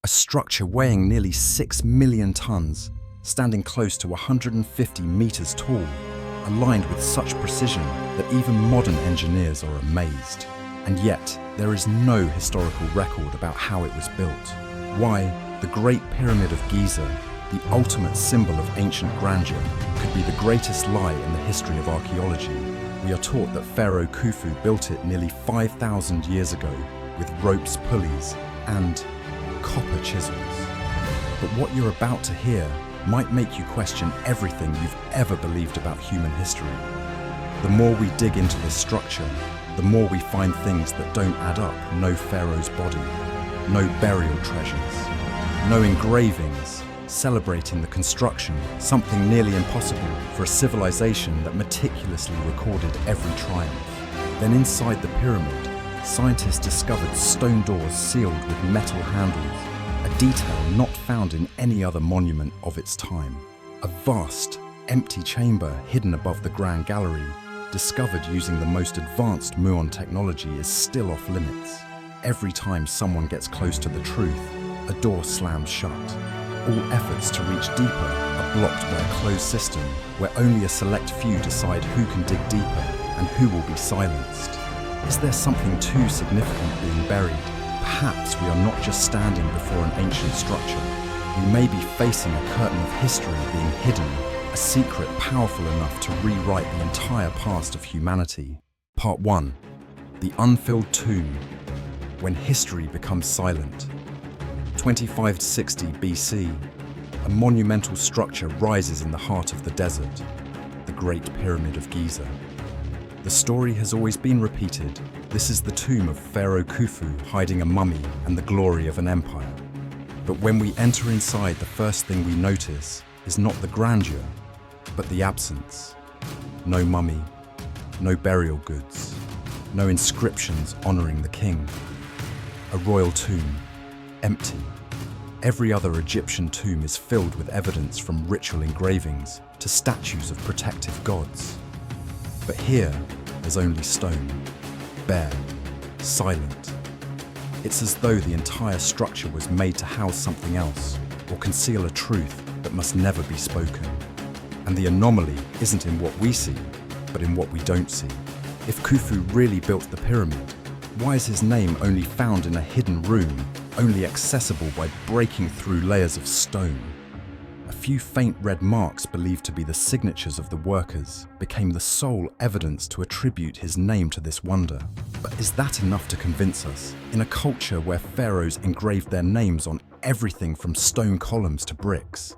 A structure weighing nearly 6 million tons, standing close to 150 meters tall, aligned with such precision that even modern engineers are amazed. And yet, there is no historical record about how it was built. Why the Great Pyramid of Giza, the ultimate symbol of ancient grandeur, could be the greatest lie in the history of archaeology. We are taught that Pharaoh Khufu built it nearly 5,000 years ago with ropes, pulleys, and copper chisels. But what you're about to hear might make you question everything you've ever believed about human history. The more we dig into this structure, the more we find things that don't add up. No pharaoh's body, no burial treasures, no engravings celebrating the construction, something nearly impossible for a civilization that meticulously recorded every triumph. Then inside the pyramid, scientists discovered stone doors sealed with metal handles, a detail not found in any other monument of its time. A vast, empty chamber hidden above the Grand Gallery, discovered using the most advanced muon technology, is still off limits. Every time someone gets close to the truth, a door slams shut. All efforts to reach deeper are blocked by a closed system where only a select few decide who can dig deeper and who will be silenced. Is there something too significant being buried? Perhaps we are not just standing before an ancient structure. We may be facing a curtain of history being hidden, a secret powerful enough to rewrite the entire past of humanity. Part 1. The Unfilled Tomb. When history becomes silent. 2560 BC, a monumental structure rises in the heart of the desert, the Great Pyramid of Giza. The story has always been repeated. This is the tomb of Pharaoh Khufu hiding a mummy and the glory of an empire. But when we enter inside, the first thing we notice is not the grandeur, but the absence. No mummy, no burial goods, no inscriptions honoring the king. A royal tomb, empty. Every other Egyptian tomb is filled with evidence from ritual engravings to statues of protective gods. But here, there's only stone, bare, silent. It's as though the entire structure was made to house something else or conceal a truth that must never be spoken. And the anomaly isn't in what we see, but in what we don't see. If Khufu really built the pyramid, why is his name only found in a hidden room, only accessible by breaking through layers of stone? A few faint red marks believed to be the signatures of the workers became the sole evidence to attribute his name to this wonder. But is that enough to convince us? In a culture where pharaohs engraved their names on everything from stone columns to bricks,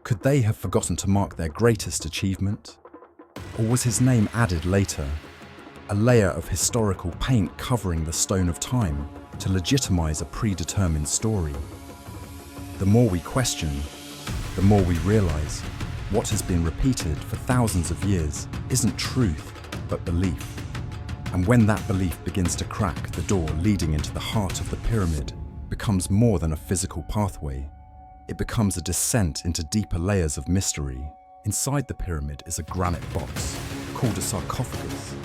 could they have forgotten to mark their greatest achievement? Or was his name added later? A layer of historical paint covering the stone of time to legitimize a predetermined story. The more we question, the more we realize what has been repeated for thousands of years isn't truth, but belief. And when that belief begins to crack, the door leading into the heart of the pyramid becomes more than a physical pathway. It becomes a descent into deeper layers of mystery. Inside the pyramid is a granite box called a sarcophagus,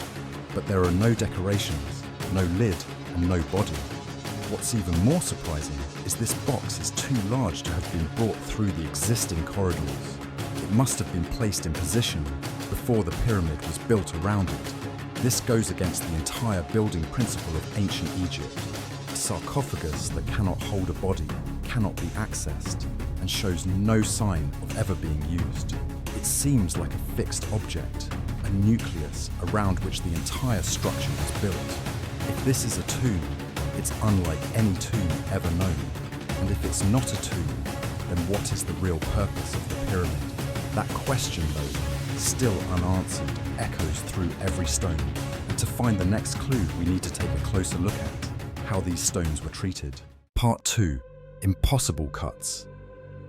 but there are no decorations, no lid, and no body. What's even more surprising is this box is too large to have been brought through the existing corridors. It must have been placed in position before the pyramid was built around it. This goes against the entire building principle of ancient Egypt. A sarcophagus that cannot hold a body, cannot be accessed, and shows no sign of ever being used. It seems like a fixed object, a nucleus around which the entire structure was built. If this is a tomb, it's unlike any tomb ever known. And if it's not a tomb, then what is the real purpose of the pyramid? That question, though, still unanswered, echoes through every stone. And to find the next clue, we need to take a closer look at how these stones were treated. Part 2. Impossible cuts.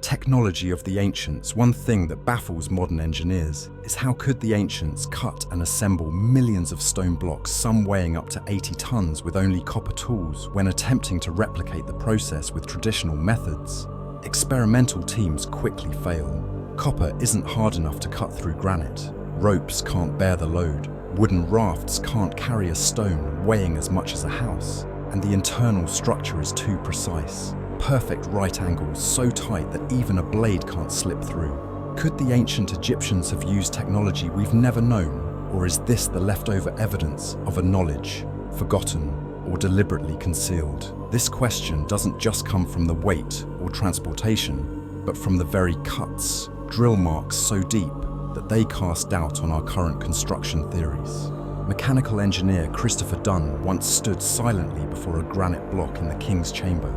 Technology of the ancients. One thing that baffles modern engineers is how could the ancients cut and assemble millions of stone blocks, some weighing up to 80 tons, with only copper tools when attempting to replicate the process with traditional methods? Experimental teams quickly fail. Copper isn't hard enough to cut through granite. Ropes can't bear the load. Wooden rafts can't carry a stone weighing as much as a house. And the internal structure is too precise. Perfect right angles so tight that even a blade can't slip through. Could the ancient Egyptians have used technology we've never known, or is this the leftover evidence of a knowledge forgotten or deliberately concealed? This question doesn't just come from the weight or transportation, but from the very cuts, drill marks so deep that they cast doubt on our current construction theories. Mechanical engineer Christopher Dunn once stood silently before a granite block in the King's Chamber.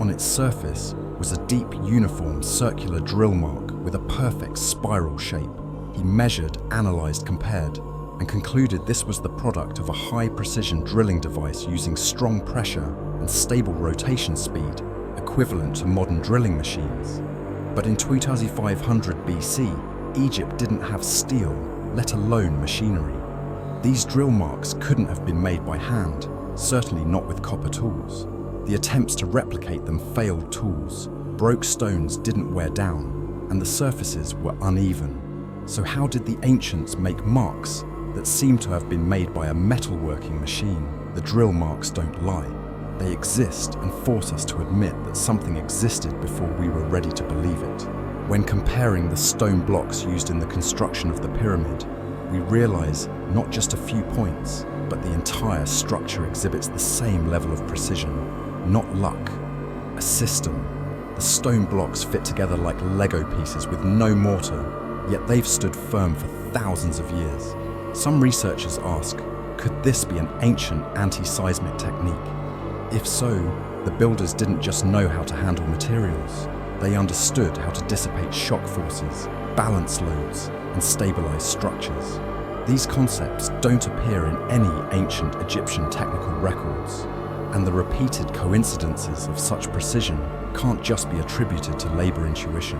On its surface was a deep, uniform, circular drill mark with a perfect spiral shape. He measured, analysed, compared, and concluded this was the product of a high-precision drilling device using strong pressure and stable rotation speed, equivalent to modern drilling machines. But in 2500 BC, Egypt didn't have steel, let alone machinery. These drill marks couldn't have been made by hand, certainly not with copper tools. The attempts to replicate them failed tools, broke stones didn't wear down, and the surfaces were uneven. So how did the ancients make marks that seem to have been made by a metalworking machine? The drill marks don't lie. They exist and force us to admit that something existed before we were ready to believe it. When comparing the stone blocks used in the construction of the pyramid, we realize not just a few points, but the entire structure exhibits the same level of precision. Not luck, a system. The stone blocks fit together like Lego pieces with no mortar, yet they've stood firm for thousands of years. Some researchers ask, could this be an ancient anti-seismic technique? If so, the builders didn't just know how to handle materials. They understood how to dissipate shock forces, balance loads, and stabilize structures. These concepts don't appear in any ancient Egyptian technical records, and the repeated coincidences of such precision can't just be attributed to labor intuition.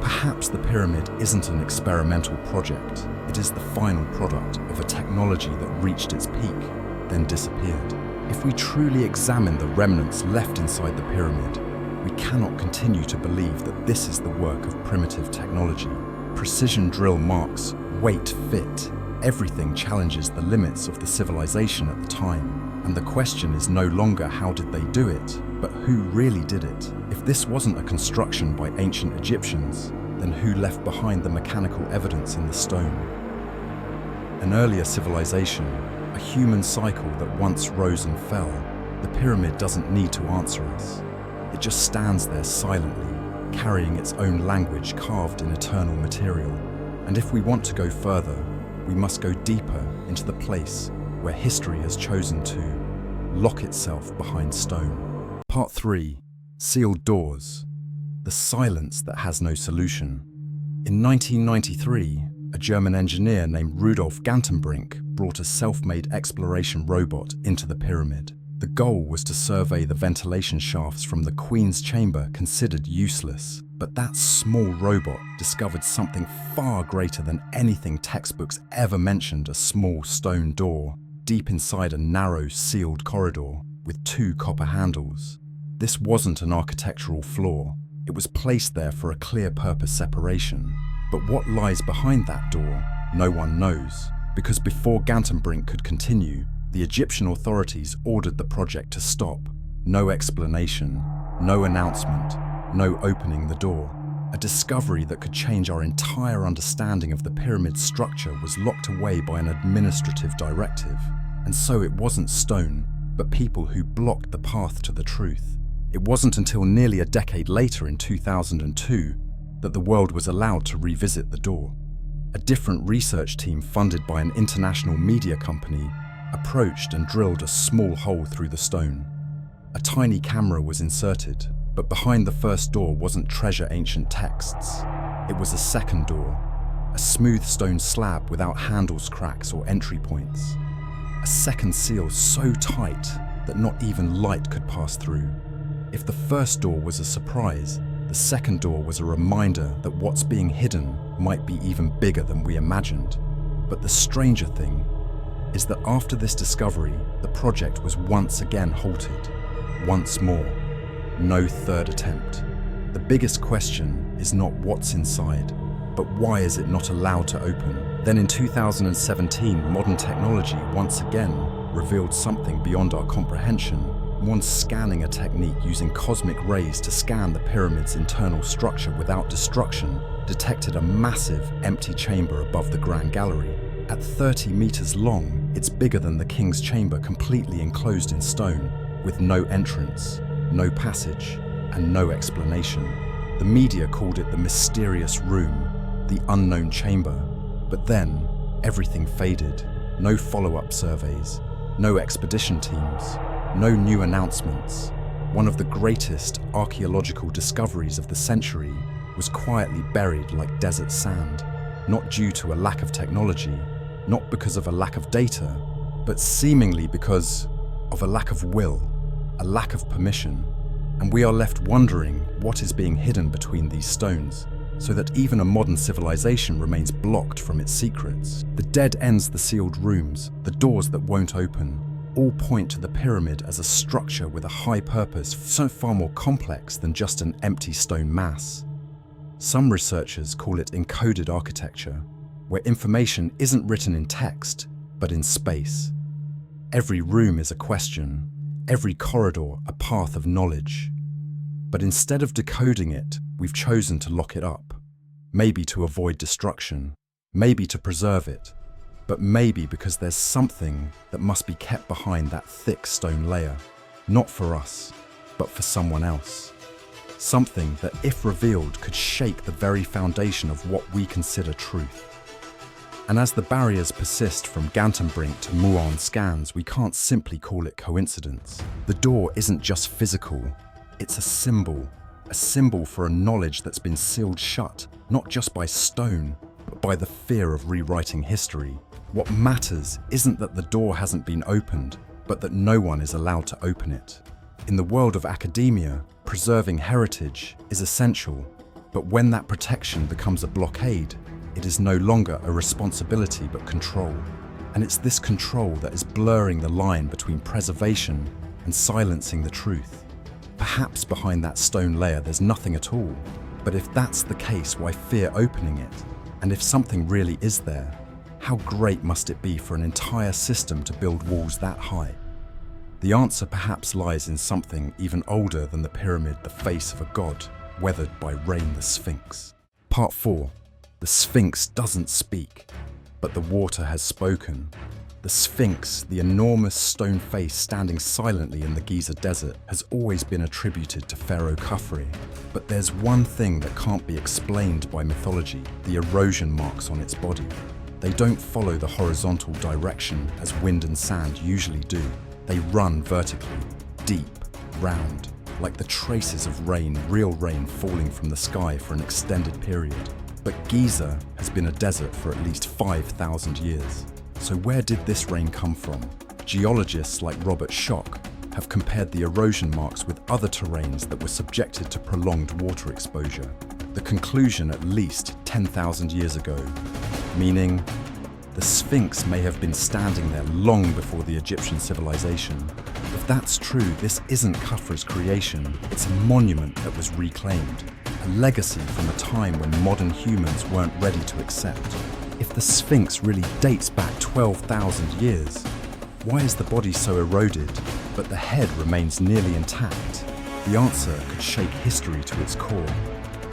Perhaps the pyramid isn't an experimental project. It is the final product of a technology that reached its peak, then disappeared. If we truly examine the remnants left inside the pyramid, we cannot continue to believe that this is the work of primitive technology. Precision drill marks, weight, fit, everything challenges the limits of the civilization at the time. And the question is no longer how did they do it, but who really did it? If this wasn't a construction by ancient Egyptians, then who left behind the mechanical evidence in the stone? An earlier civilization, a human cycle that once rose and fell. The pyramid doesn't need to answer us. It just stands there silently, carrying its own language carved in eternal material. And if we want to go further, we must go deeper into the place where history has chosen to lock itself behind stone. Part 3. Sealed Doors. The silence that has no solution. In 1993, a German engineer named Rudolf Gantenbrink brought a self-made exploration robot into the pyramid. The goal was to survey the ventilation shafts from the Queen's Chamber considered useless. But that small robot discovered something far greater than anything textbooks ever mentioned: a small stone door deep inside a narrow, sealed corridor with 2 copper handles. This wasn't an architectural flaw. It was placed there for a clear purpose separation. But what lies behind that door, no one knows, because before Gantenbrink could continue, the Egyptian authorities ordered the project to stop. No explanation, no announcement, no opening the door. A discovery that could change our entire understanding of the pyramid's structure was locked away by an administrative directive. And so it wasn't stone, but people who blocked the path to the truth. It wasn't until nearly a decade later, in 2002, that the world was allowed to revisit the door. A different research team funded by an international media company approached and drilled a small hole through the stone. A tiny camera was inserted, but behind the first door wasn't treasure ancient texts. It was a second door, a smooth stone slab without handles, cracks, or entry points. A second seal so tight that not even light could pass through. If the first door was a surprise, the second door was a reminder that what's being hidden might be even bigger than we imagined. But the stranger thing is that after this discovery, the project was once again halted. Once more. No third attempt. The biggest question is not what's inside, but why is it not allowed to open? Then in 2017, modern technology once again revealed something beyond our comprehension. Once scanning a technique using cosmic rays to scan the pyramid's internal structure without destruction, detected a massive empty chamber above the Grand Gallery. At 30 meters long, it's bigger than the King's Chamber, completely enclosed in stone, with no entrance, no passage, and no explanation. The media called it the mysterious room, the unknown chamber. But then, everything faded. No follow-up surveys, no expedition teams, no new announcements. One of the greatest archaeological discoveries of the century was quietly buried like desert sand, not due to a lack of technology, not because of a lack of data, but seemingly because of a lack of will, a lack of permission. And we are left wondering what is being hidden between these stones, so that even a modern civilization remains blocked from its secrets. The dead ends, the sealed rooms, the doors that won't open, all point to the pyramid as a structure with a high purpose, so far more complex than just an empty stone mass. Some researchers call it encoded architecture, where information isn't written in text, but in space. Every room is a question, every corridor a path of knowledge. But instead of decoding it, we've chosen to lock it up. Maybe to avoid destruction, maybe to preserve it, but maybe because there's something that must be kept behind that thick stone layer, not for us, but for someone else. Something that, if revealed, could shake the very foundation of what we consider truth. And as the barriers persist from Gantenbrink to Muon scans, we can't simply call it coincidence. The door isn't just physical, it's a symbol for a knowledge that's been sealed shut, not just by stone, but by the fear of rewriting history. What matters isn't that the door hasn't been opened, but that no one is allowed to open it. In the world of academia, preserving heritage is essential, but when that protection becomes a blockade, it is no longer a responsibility but control. And it's this control that is blurring the line between preservation and silencing the truth. Perhaps behind that stone layer there's nothing at all, but if that's the case, why fear opening it? And if something really is there, how great must it be for an entire system to build walls that high? The answer perhaps lies in something even older than the pyramid, the face of a god, weathered by rain, the Sphinx. Part 4. The Sphinx doesn't speak, but the water has spoken. The Sphinx, the enormous stone face standing silently in the Giza desert, has always been attributed to Pharaoh Khafre. But there's one thing that can't be explained by mythology: the erosion marks on its body. They don't follow the horizontal direction as wind and sand usually do. They run vertically, deep, round, like the traces of rain, real rain falling from the sky for an extended period. But Giza has been a desert for at least 5,000 years. So where did this rain come from? Geologists like Robert Schoch have compared the erosion marks with other terrains that were subjected to prolonged water exposure. The conclusion: at least 10,000 years ago, meaning the Sphinx may have been standing there long before the Egyptian civilization. If that's true, this isn't Khafre's creation, it's a monument that was reclaimed, a legacy from a time when modern humans weren't ready to accept. If the Sphinx really dates back 12,000 years, why is the body so eroded, but the head remains nearly intact? The answer could shake history to its core.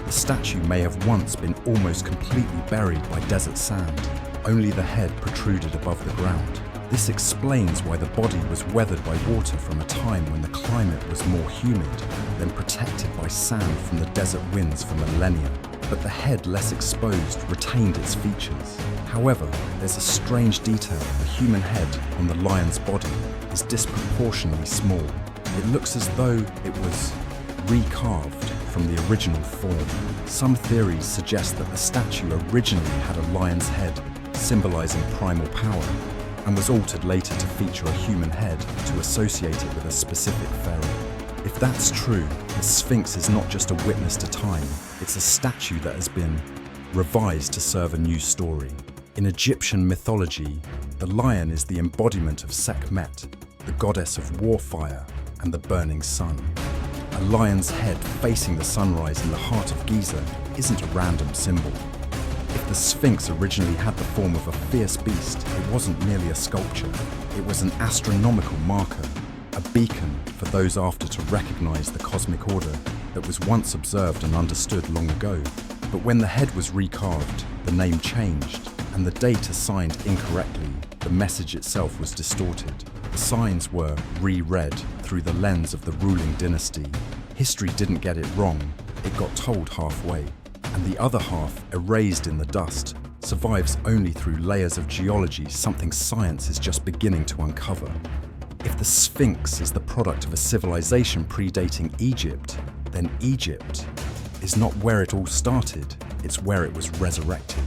The statue may have once been almost completely buried by desert sand. Only the head protruded above the ground. This explains why the body was weathered by water from a time when the climate was more humid, then protected by sand from the desert winds for millennia. But the head, less exposed, retained its features. However, there's a strange detail: the human head on the lion's body is disproportionately small. It looks as though it was recarved from the original form. Some theories suggest that the statue originally had a lion's head, symbolizing primal power, and was altered later to feature a human head to associate it with a specific pharaoh. If that's true, the Sphinx is not just a witness to time, it's a statue that has been revised to serve a new story. In Egyptian mythology, the lion is the embodiment of Sekhmet, the goddess of warfire and the burning sun. A lion's head facing the sunrise in the heart of Giza isn't a random symbol. If the Sphinx originally had the form of a fierce beast, it wasn't merely a sculpture, it was an astronomical marker, a beacon for those after to recognize the cosmic order that was once observed and understood long ago. But when the head was recarved, the name changed, and the date assigned incorrectly, the message itself was distorted. The signs were re-read through the lens of the ruling dynasty. History didn't get it wrong, it got told halfway, and the other half, erased in the dust, survives only through layers of geology, something science is just beginning to uncover. If the Sphinx is the product of a civilization predating Egypt, then Egypt is not where it all started, it's where it was resurrected.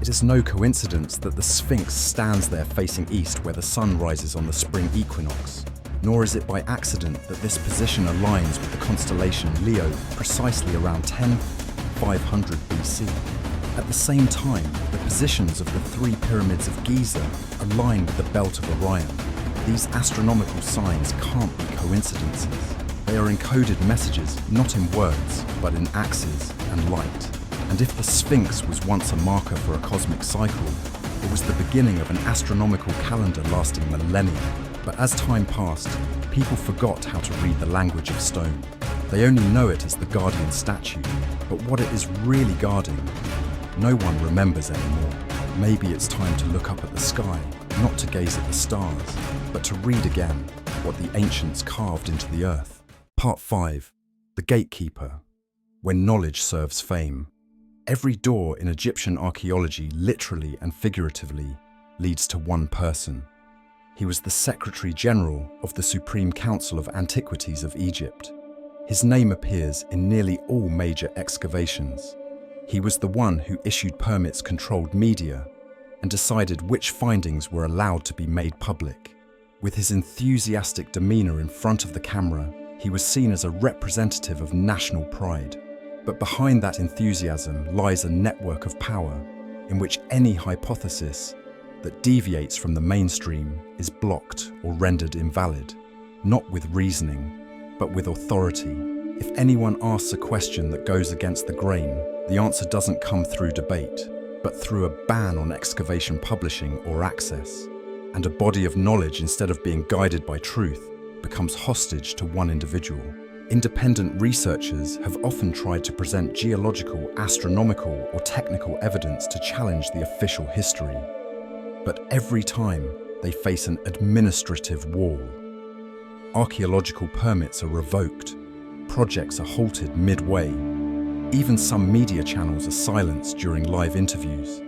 It is no coincidence that the Sphinx stands there facing east where the sun rises on the spring equinox, nor is it by accident that this position aligns with the constellation Leo precisely around 10,500 BC. At the same time, the positions of the three pyramids of Giza align with the belt of Orion. These astronomical signs can't be coincidences. They are encoded messages, not in words, but in axes and light. And if the Sphinx was once a marker for a cosmic cycle, it was the beginning of an astronomical calendar lasting millennia. But as time passed, people forgot how to read the language of stone. They only know it as the guardian statue, but what it is really guarding, no one remembers anymore. Maybe it's time to look up at the sky, not to gaze at the stars, but to read again what the ancients carved into the earth. Part 5. The Gatekeeper. When knowledge serves fame. Every door in Egyptian archaeology, literally and figuratively, leads to one person. He was the Secretary General of the Supreme Council of Antiquities of Egypt. His name appears in nearly all major excavations. He was the one who issued permits, controlled media, and decided which findings were allowed to be made public. With his enthusiastic demeanor in front of the camera, he was seen as a representative of national pride. But behind that enthusiasm lies a network of power in which any hypothesis that deviates from the mainstream is blocked or rendered invalid, not with reasoning, but with authority. If anyone asks a question that goes against the grain, the answer doesn't come through debate, but through a ban on excavation publishing or access. And a body of knowledge, instead of being guided by truth, becomes hostage to one individual. Independent researchers have often tried to present geological, astronomical, or technical evidence to challenge the official history. But every time, they face an administrative wall. Archaeological permits are revoked, projects are halted midway, even some media channels are silenced during live interviews.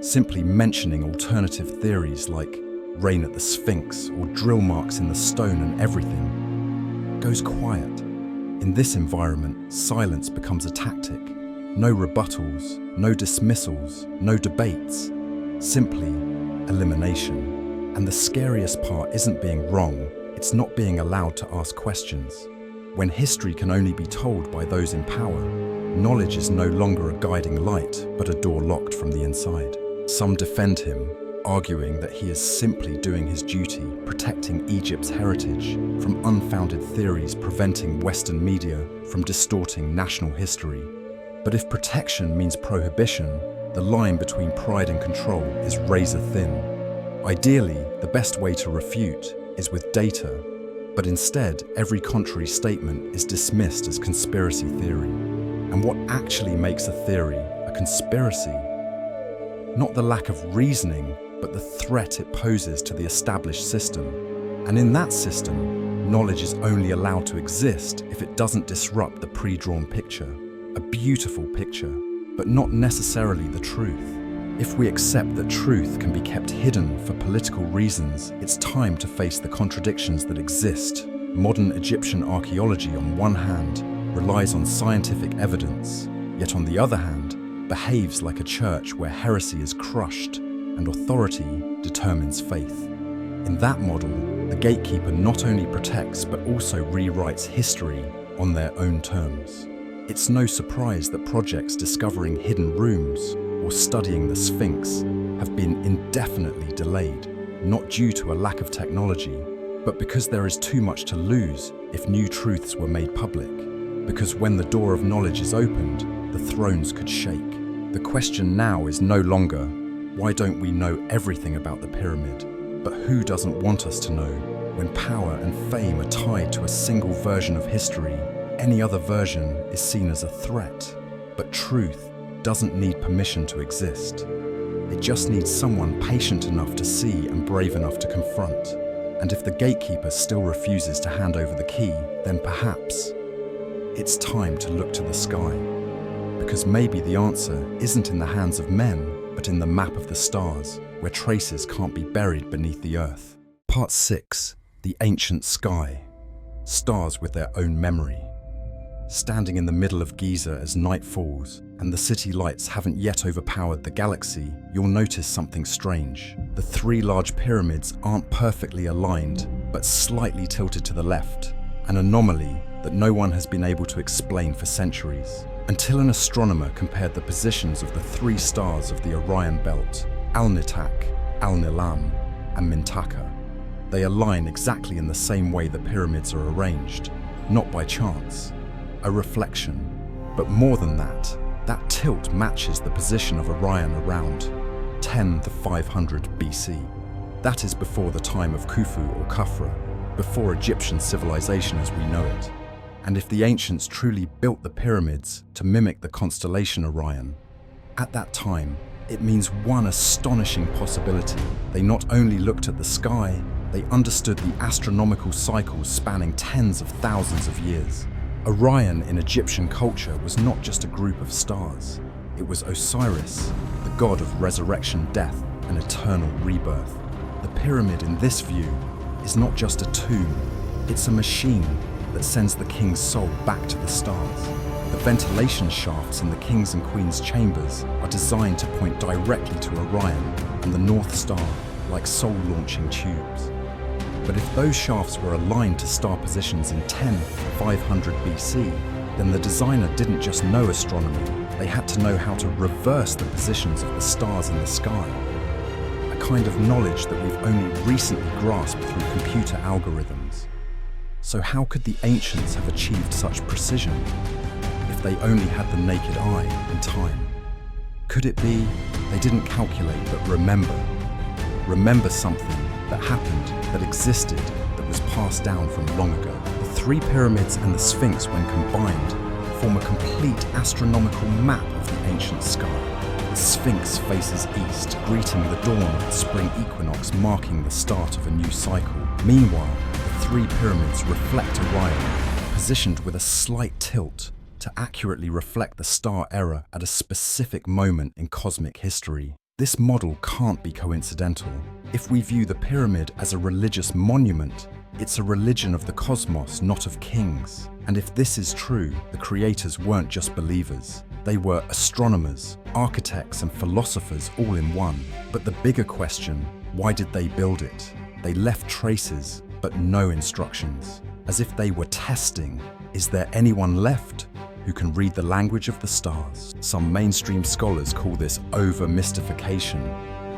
Simply mentioning alternative theories like rain at the Sphinx or drill marks in the stone and everything goes quiet. In this environment, silence becomes a tactic. No rebuttals, no dismissals, no debates, simply elimination. And the scariest part isn't being wrong, it's not being allowed to ask questions. When history can only be told by those in power, knowledge is no longer a guiding light, but a door locked from the inside. Some defend him, arguing that he is simply doing his duty, protecting Egypt's heritage from unfounded theories, preventing Western media from distorting national history. But if protection means prohibition, the line between pride and control is razor thin. Ideally, the best way to refute is with data, but instead, every contrary statement is dismissed as conspiracy theory. And what actually makes a theory a conspiracy? Not the lack of reasoning, but the threat it poses to the established system. And in that system, knowledge is only allowed to exist if it doesn't disrupt the pre-drawn picture. A beautiful picture, but not necessarily the truth. If we accept that truth can be kept hidden for political reasons, it's time to face the contradictions that exist. Modern Egyptian archaeology, on one hand, relies on scientific evidence, yet on the other hand, behaves like a church where heresy is crushed and authority determines faith. In that model, the gatekeeper not only protects but also rewrites history on their own terms. It's no surprise that projects discovering hidden rooms or studying the Sphinx have been indefinitely delayed, not due to a lack of technology, but because there is too much to lose if new truths were made public. Because when the door of knowledge is opened, the thrones could shake. The question now is no longer, why don't we know everything about the pyramid? But who doesn't want us to know? When power and fame are tied to a single version of history, any other version is seen as a threat. But truth doesn't need permission to exist. It just needs someone patient enough to see and brave enough to confront. And if the gatekeeper still refuses to hand over the key, then perhaps it's time to look to the sky. Because maybe the answer isn't in the hands of men, but in the map of the stars, where traces can't be buried beneath the earth. Part 6. The Ancient Sky. Stars with their own memory. Standing in the middle of Giza as night falls, and the city lights haven't yet overpowered the galaxy, you'll notice something strange. The 3 large pyramids aren't perfectly aligned, but slightly tilted to the left, an anomaly that no one has been able to explain for centuries. Until an astronomer compared the positions of the 3 stars of the Orion Belt, Alnitak, Alnilam, and Mintaka. They align exactly in the same way the pyramids are arranged, not by chance. A reflection. But more than that, that tilt matches the position of Orion around 10 to 500 BC. That is before the time of Khufu or Khafra, before Egyptian civilization as we know it. And if the ancients truly built the pyramids to mimic the constellation Orion, at that time, it means one astonishing possibility. They not only looked at the sky, they understood the astronomical cycles spanning tens of thousands of years. Orion in Egyptian culture was not just a group of stars. It was Osiris, the god of resurrection, death, and eternal rebirth. The pyramid in this view is not just a tomb, it's a machine that sends the king's soul back to the stars. The ventilation shafts in the king's and queen's chambers are designed to point directly to Orion and the North Star like soul-launching tubes. But if those shafts were aligned to star positions in 500 BC, then the designer didn't just know astronomy, they had to know how to reverse the positions of the stars in the sky. A kind of knowledge that we've only recently grasped through computer algorithms. So how could the ancients have achieved such precision if they only had the naked eye in time? Could it be they didn't calculate but remember? Remember something that happened, that existed, that was passed down from long ago. The 3 pyramids and the Sphinx, when combined, form a complete astronomical map of the ancient sky. The Sphinx faces east, greeting the dawn of the spring equinox, marking the start of a new cycle. Meanwhile, the 3 pyramids reflect Orion, positioned with a slight tilt to accurately reflect the star era at a specific moment in cosmic history. This model can't be coincidental. If we view the pyramid as a religious monument, it's a religion of the cosmos, not of kings. And if this is true, the creators weren't just believers. They were astronomers, architects, and philosophers all in one. But the bigger question, why did they build it? They left traces, but no instructions. As if they were testing, is there anyone left who can read the language of the stars? Some mainstream scholars call this over-mystification.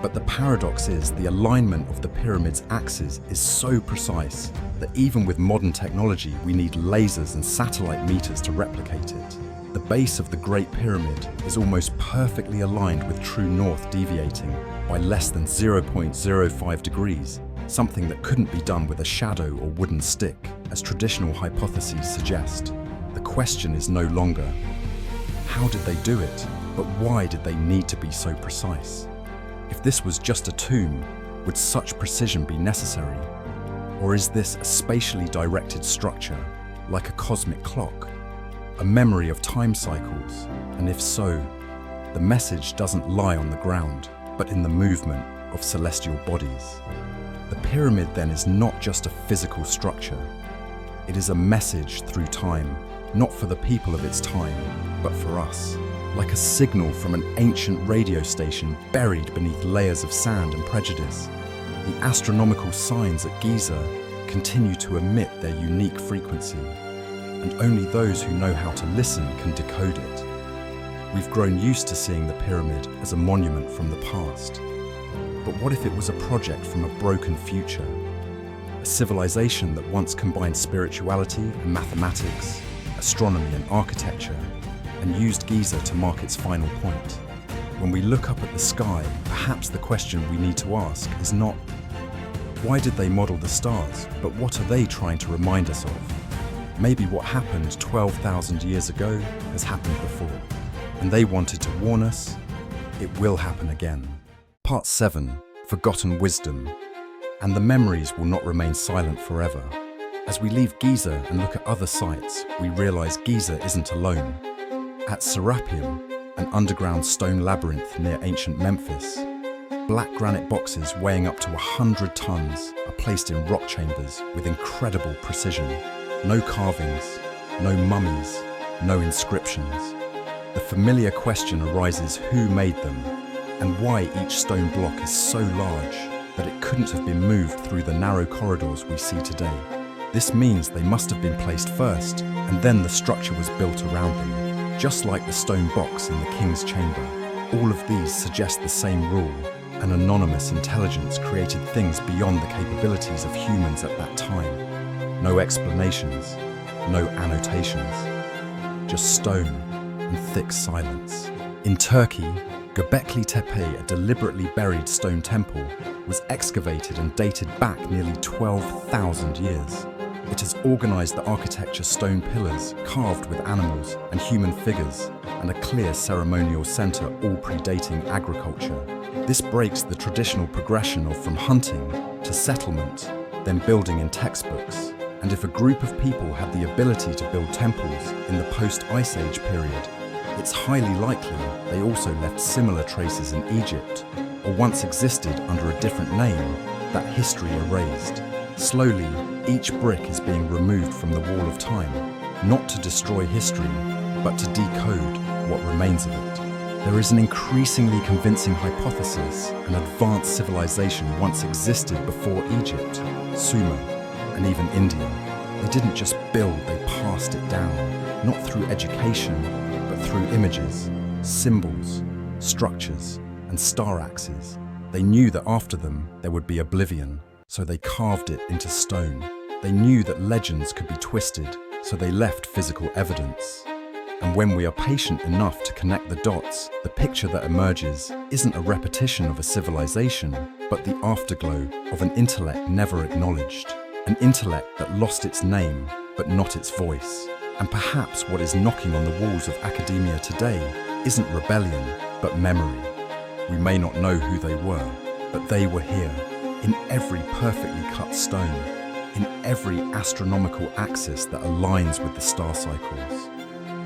But the paradox is the alignment of the pyramid's axes is so precise that even with modern technology, we need lasers and satellite meters to replicate it. The base of the Great Pyramid is almost perfectly aligned with true north, deviating by less than 0.05 degrees, something that couldn't be done with a shadow or wooden stick, as traditional hypotheses suggest. The question is no longer, how did they do it, but why did they need to be so precise? If this was just a tomb, would such precision be necessary? Or is this a spatially directed structure, like a cosmic clock, a memory of time cycles? And if so, the message doesn't lie on the ground, but in the movement of celestial bodies. The pyramid then is not just a physical structure. It is a message through time, not for the people of its time, but for us. Like a signal from an ancient radio station buried beneath layers of sand and prejudice, the astronomical signs at Giza continue to emit their unique frequency, and only those who know how to listen can decode it. We've grown used to seeing the pyramid as a monument from the past. But what if it was a project from a broken future? A civilization that once combined spirituality and mathematics, astronomy and architecture, and used Giza to mark its final point. When we look up at the sky, perhaps the question we need to ask is not, Why did they model the stars, but what are they trying to remind us of? Maybe what happened 12,000 years ago has happened before, and they wanted to warn us, it will happen again. Part 7, Forgotten Wisdom. And the memories will not remain silent forever. As we leave Giza and look at other sites, we realize Giza isn't alone. At Serapeum, an underground stone labyrinth near ancient Memphis, black granite boxes weighing up to 100 tons are placed in rock chambers with incredible precision. No carvings, no mummies, no inscriptions. The familiar question arises who made them, and why each stone block is so large that it couldn't have been moved through the narrow corridors we see today. This means they must have been placed first, and then the structure was built around them, just like the stone box in the king's chamber. All of these suggest the same rule. An anonymous intelligence created things beyond the capabilities of humans at that time. No explanations, no annotations, just stone and thick silence. In Turkey, Göbekli Tepe, a deliberately buried stone temple, was excavated and dated back nearly 12,000 years. It has organized the architecture stone pillars carved with animals and human figures, and a clear ceremonial center all predating agriculture. This breaks the traditional progression of from hunting to settlement, then building in textbooks. And if a group of people had the ability to build temples in the post-Ice Age period, it's highly likely they also left similar traces in Egypt, or once existed under a different name that history erased. Slowly, each brick is being removed from the wall of time, not to destroy history, but to decode what remains of it. There is an increasingly convincing hypothesis an advanced civilization once existed before Egypt, Sumer, and even India. They didn't just build, they passed it down, not through education, but through images, symbols, structures, and star axes. They knew that after them there would be oblivion, so they carved it into stone. They knew that legends could be twisted, so they left physical evidence. And when we are patient enough to connect the dots, the picture that emerges isn't a repetition of a civilization, but the afterglow of an intellect never acknowledged. An intellect that lost its name, but not its voice. And perhaps what is knocking on the walls of academia today isn't rebellion, but memory. We may not know who they were, but they were here, in every perfectly cut stone, in every astronomical axis that aligns with the star cycles,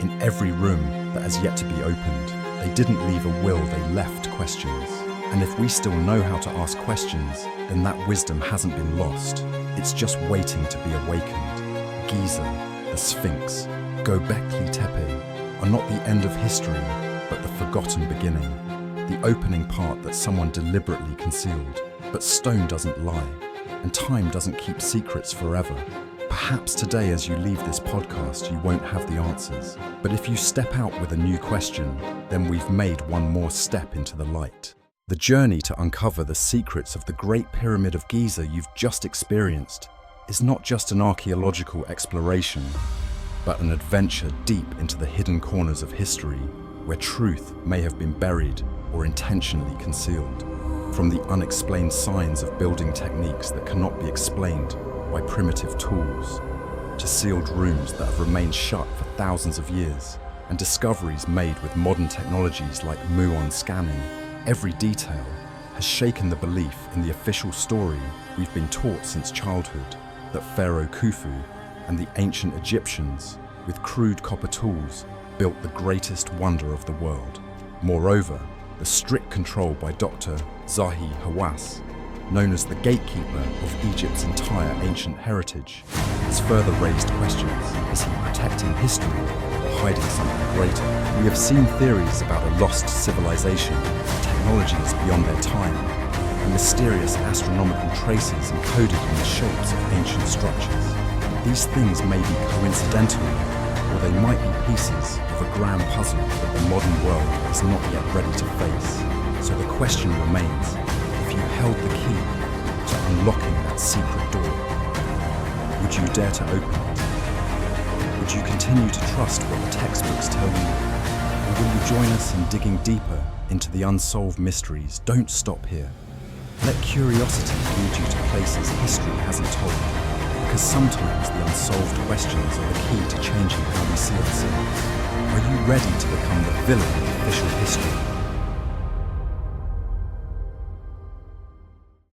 in every room that has yet to be opened. They didn't leave a will, they left questions. And if we still know how to ask questions, then that wisdom hasn't been lost. It's just waiting to be awakened. Giza, the Sphinx, Göbekli Tepe are not the end of history, but the forgotten beginning. The opening part that someone deliberately concealed. But stone doesn't lie, and time doesn't keep secrets forever. Perhaps today as you leave this podcast you won't have the answers, but if you step out with a new question, then we've made one more step into the light. The journey to uncover the secrets of the Great Pyramid of Giza you've just experienced is not just an archaeological exploration, but an adventure deep into the hidden corners of history, where truth may have been buried or intentionally concealed. From the unexplained signs of building techniques that cannot be explained by primitive tools, to sealed rooms that have remained shut for thousands of years, and discoveries made with modern technologies like muon scanning, every detail has shaken the belief in the official story we've been taught since childhood, that Pharaoh Khufu and the ancient Egyptians, with crude copper tools, built the greatest wonder of the world. Moreover, the strict control by Dr. Zahi Hawass, known as the gatekeeper of Egypt's entire ancient heritage, has further raised questions. Is he protecting history or hiding something greater? We have seen theories about a lost civilization, technologies beyond their time, and mysterious astronomical traces encoded in the shapes of ancient structures. These things may be coincidental, or they might be pieces of a grand puzzle that the modern world is not yet ready to face. So the question remains, if you held the key to unlocking that secret door, would you dare to open it? Would you continue to trust what the textbooks tell you? Or will you join us in digging deeper into the unsolved mysteries? Don't stop here. Let curiosity lead you to places history hasn't told, because sometimes the unsolved questions are the key to changing how we see ourselves. Are you ready to become the villain of official history?